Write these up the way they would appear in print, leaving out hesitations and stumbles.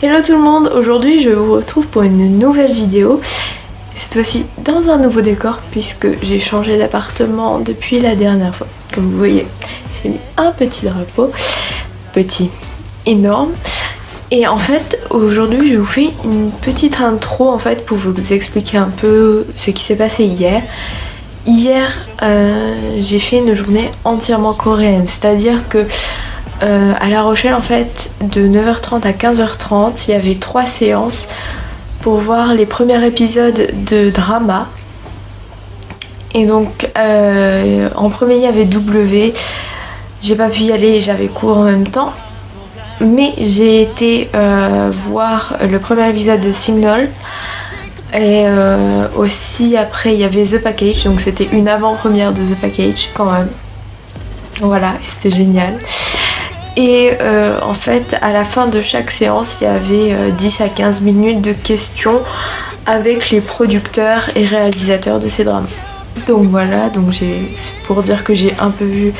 Hello tout le monde, aujourd'hui je vous retrouve pour une nouvelle vidéo, cette fois-ci dans un nouveau décor puisque j'ai changé d'appartement depuis la dernière fois. Comme vous voyez, j'ai mis un petit drapeau, petit, énorme. Et en fait aujourd'hui je vous fais une petite intro en fait pour vous expliquer un peu ce qui s'est passé hier. Hier j'ai fait une journée entièrement coréenne, c'est-à-dire que à La Rochelle en fait de 9h30 à 15h30 il y avait 3 séances pour voir les premiers épisodes de drama. Et donc en premier il y avait W, j'ai pas pu y aller, j'avais cours en même temps, mais j'ai été voir le premier épisode de Signal. Et aussi après il y avait The Package, donc c'était une avant-première de The Package quand même. Voilà, c'était génial. Et en fait à la fin de chaque séance il y avait 10 à 15 minutes de questions avec les producteurs et réalisateurs de ces drames. Donc voilà, donc c'est pour dire que j'ai un peu vu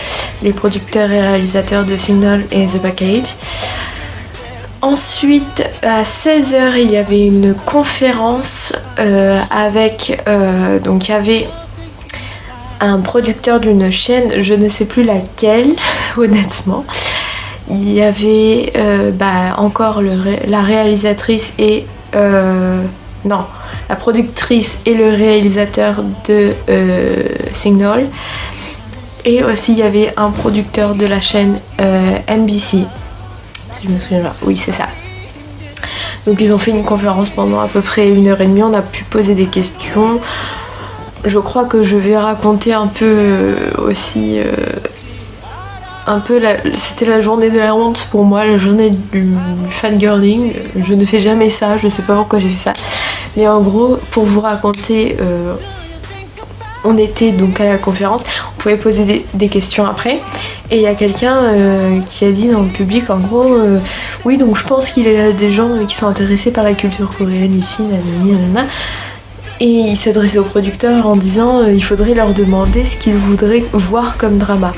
les producteurs et réalisateurs de Signal et The Package. Ensuite à 16h il y avait une conférence avec donc il y avait un producteur d'une chaîne, je ne sais plus laquelle honnêtement. Il y avait encore la réalisatrice et non, la productrice et le réalisateur de Signal. Et aussi il y avait un producteur de la chaîne NBC. Si je me souviens bien, oui c'est ça. Donc ils ont fait une conférence pendant à peu près 1h30, on a pu poser des questions. Je crois que je vais raconter un peu aussi... c'était la journée de la honte pour moi, la journée du fangirling. Je ne fais jamais ça, je sais pas pourquoi j'ai fait ça. Mais en gros, pour vous raconter, on était donc à la conférence, on pouvait poser des questions après. Et il y a quelqu'un qui a dit dans le public, en gros, oui, donc je pense qu'il y a des gens qui sont intéressés par la culture coréenne ici, nanana. Et il s'adressait au producteur en disant, il faudrait leur demander ce qu'ils voudraient voir comme drama.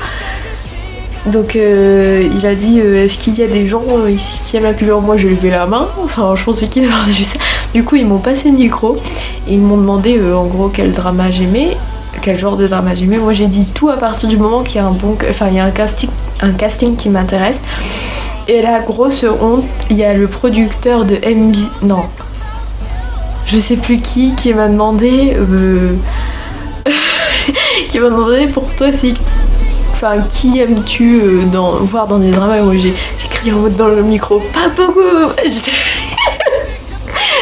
Donc il a dit est-ce qu'il y a des gens ici qui aiment la culture? Moi j'ai levé la main, enfin je pensais qu'ils avaient juste ça. Du coup ils m'ont passé le micro et ils m'ont demandé en gros quel drama j'aimais, quel genre de drama j'aimais. Moi j'ai dit tout à partir du moment qu'il y a il y a un casting qui m'intéresse. Et la grosse honte, il y a le producteur de MB, non, je sais plus qui m'a demandé qui m'a demandé pour toi c'est qui aimes-tu voir dans des dramas? Et moi j'ai crié en mode dans le micro, pas beaucoup.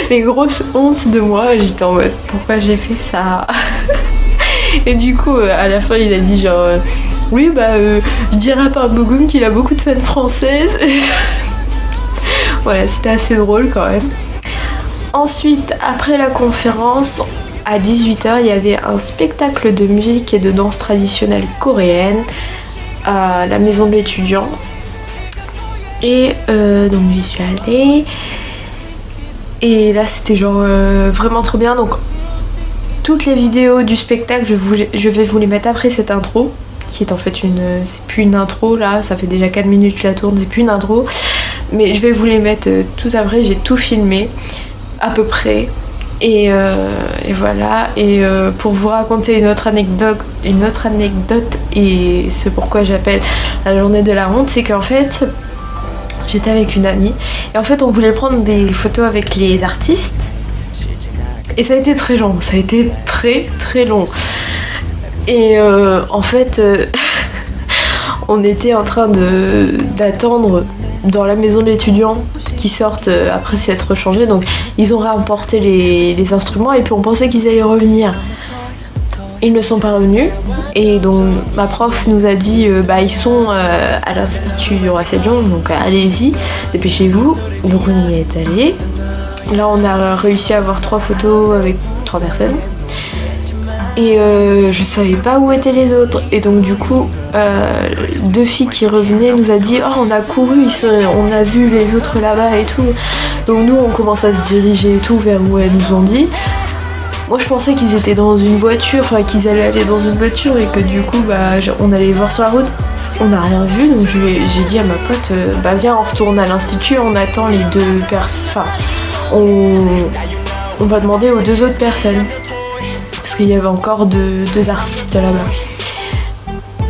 Mais grosse honte de moi, j'étais en mode pourquoi j'ai fait ça? Et du coup à la fin il a dit genre oui je dirais à Park Bo-gum qu'il a beaucoup de fans françaises. Voilà, c'était assez drôle quand même. Ensuite après la conférence, à 18h, il y avait un spectacle de musique et de danse traditionnelle coréenne à la maison de l'étudiant. Et donc j'y suis allée. Et là c'était genre vraiment trop bien. Donc toutes les vidéos du spectacle, je vais vous les mettre après cette intro. Qui est en fait c'est plus une intro là, ça fait déjà 4 minutes que je la tourne, c'est plus une intro. Mais je vais vous les mettre tout après, j'ai tout filmé à peu près. Et voilà, et pour vous raconter une autre anecdote et ce pourquoi j'appelle la journée de la honte, c'est qu'en fait j'étais avec une amie et en fait on voulait prendre des photos avec les artistes et ça a été très long, ça a été très très long. Et en fait on était en train d'attendre dans la maison de l'étudiant qui sortent après s'être changés, donc ils ont réemporté les instruments et puis on pensait qu'ils allaient revenir. Ils ne sont pas revenus et donc ma prof nous a dit ils sont à l'Institut du Roi Sejong, donc allez-y, dépêchez-vous. Donc on y est allé. Là on a réussi à avoir 3 photos avec 3 personnes. Et je savais pas où étaient les autres. Et donc du coup, 2 filles qui revenaient nous a dit oh on a couru, on a vu les autres là-bas et tout. Donc nous on commence à se diriger et tout vers où elles nous ont dit. Moi je pensais qu'ils étaient dans une voiture, qu'ils allaient aller dans une voiture et que du coup on allait les voir sur la route. on n'a rien vu, donc j'ai dit à ma pote, bah viens, on retourne à l'institut, on attend les deux personnes. Enfin, on va demander aux deux autres personnes. Parce qu'il y avait encore deux artistes là-bas.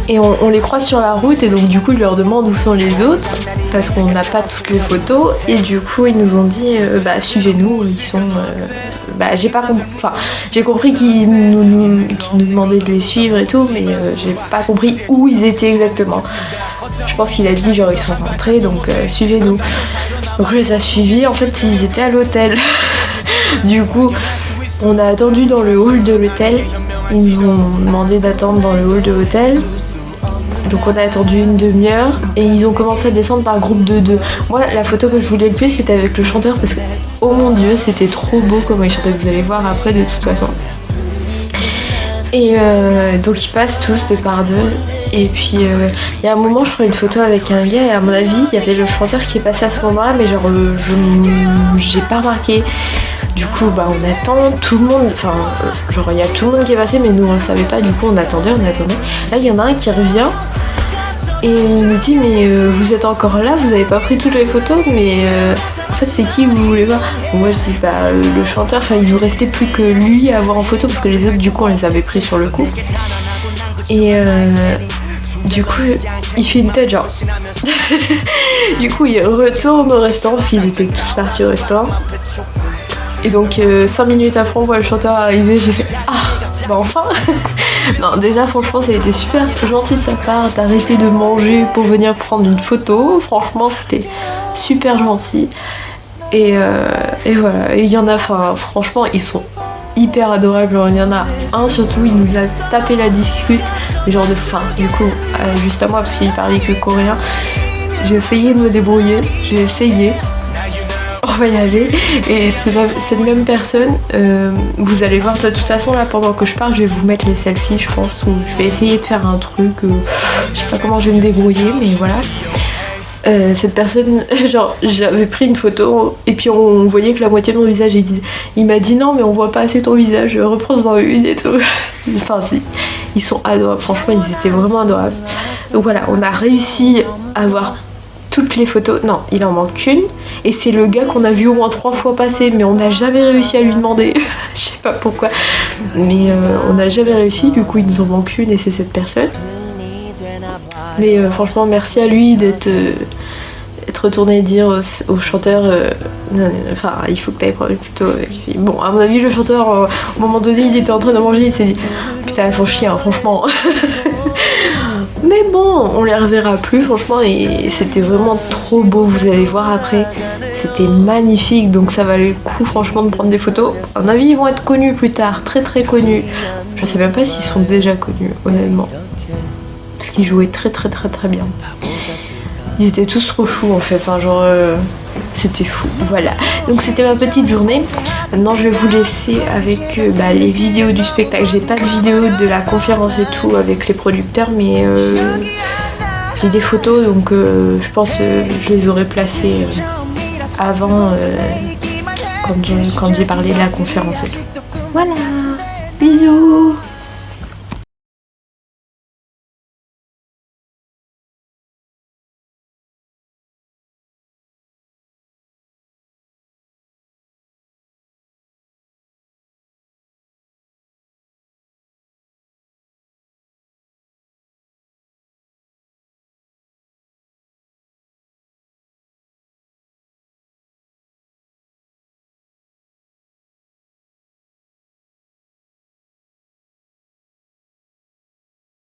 Et on les croise sur la route, et donc du coup je leur demande où sont les autres, parce qu'on n'a pas toutes les photos, et du coup ils nous ont dit bah suivez-nous, ils sont... bah j'ai pas compris, enfin j'ai compris qu'ils nous demandaient de les suivre et tout, mais j'ai pas compris où ils étaient exactement. Je pense qu'il a dit genre ils sont rentrés, donc suivez-nous. Donc on les a suivis, en fait ils étaient à l'hôtel. Du coup on a attendu dans le hall de l'hôtel, ils nous ont demandé d'attendre dans le hall de l'hôtel. Donc on a attendu une demi-heure et ils ont commencé à descendre par groupe de deux. Moi la photo que je voulais le plus c'était avec le chanteur parce que oh mon dieu c'était trop beau comment il chantait, vous allez voir après de toute façon. Et donc ils passent tous deux par deux. Et puis il y a un moment je prends une photo avec un gars et à mon avis il y avait le chanteur qui est passé à ce moment-là mais genre j'ai pas remarqué. Du coup bah on attend, tout le monde, enfin genre il y a tout le monde qui est passé mais nous on le savait pas, du coup on attendait. Là il y en a un qui revient et il nous dit mais vous êtes encore là, vous avez pas pris toutes les photos mais en fait c'est qui que vous voulez voir? Moi je dis bah le chanteur, enfin il nous restait plus que lui à avoir en photo parce que les autres du coup on les avait pris sur le coup. Et du coup il fait une tête genre du coup il retourne au restaurant parce qu'ils étaient tous partis au restaurant. Et donc 5 minutes après on voit le chanteur arriver, j'ai fait ah bah enfin. Non déjà franchement ça a été super gentil de sa part d'arrêter de manger pour venir prendre une photo, franchement c'était super gentil. Et voilà, et il y en a, enfin franchement ils sont hyper adorables, genre il y en a un surtout il nous a tapé la discute, genre de fin du coup juste à moi parce qu'il parlait que coréen. J'ai essayé de me débrouiller, on va y aller. Et cette même personne, vous allez voir de toute façon là pendant que je parle, je vais vous mettre les selfies je pense, ou je vais essayer de faire un truc, je sais pas comment je vais me débrouiller mais voilà. Cette personne, genre j'avais pris une photo et puis on voyait que la moitié de mon visage, il m'a dit non mais on voit pas assez ton visage, reprends-en une et tout. Enfin si, ils sont adorables, franchement ils étaient vraiment adorables. Donc voilà, on a réussi à avoir toutes les photos, non il en manque une et c'est le gars qu'on a vu au moins 3 fois passer mais on n'a jamais réussi à lui demander. Je sais pas pourquoi mais on n'a jamais réussi, du coup il nous en manque une et c'est cette personne. Mais franchement merci à lui d'être retourné dire au chanteur enfin il faut que t'ailles prendre une photo. Puis, bon à mon avis le chanteur au moment donné il était en train de manger, il s'est dit putain ils font chier hein, franchement. Mais bon, on les reverra plus franchement et c'était vraiment trop beau, vous allez voir après. C'était magnifique donc ça valait le coup franchement de prendre des photos. À mon avis ils vont être connus plus tard, très très connus. Je sais même pas s'ils sont déjà connus honnêtement. Parce qu'ils jouaient très très très très bien. Ils étaient tous trop choux en fait, enfin genre c'était fou, voilà. Donc c'était ma petite journée. Maintenant je vais vous laisser avec les vidéos du spectacle. J'ai pas de vidéo de la conférence et tout avec les producteurs mais j'ai des photos donc je pense je les aurais placées avant quand j'ai parlé de la conférence et tout. Voilà, bisous.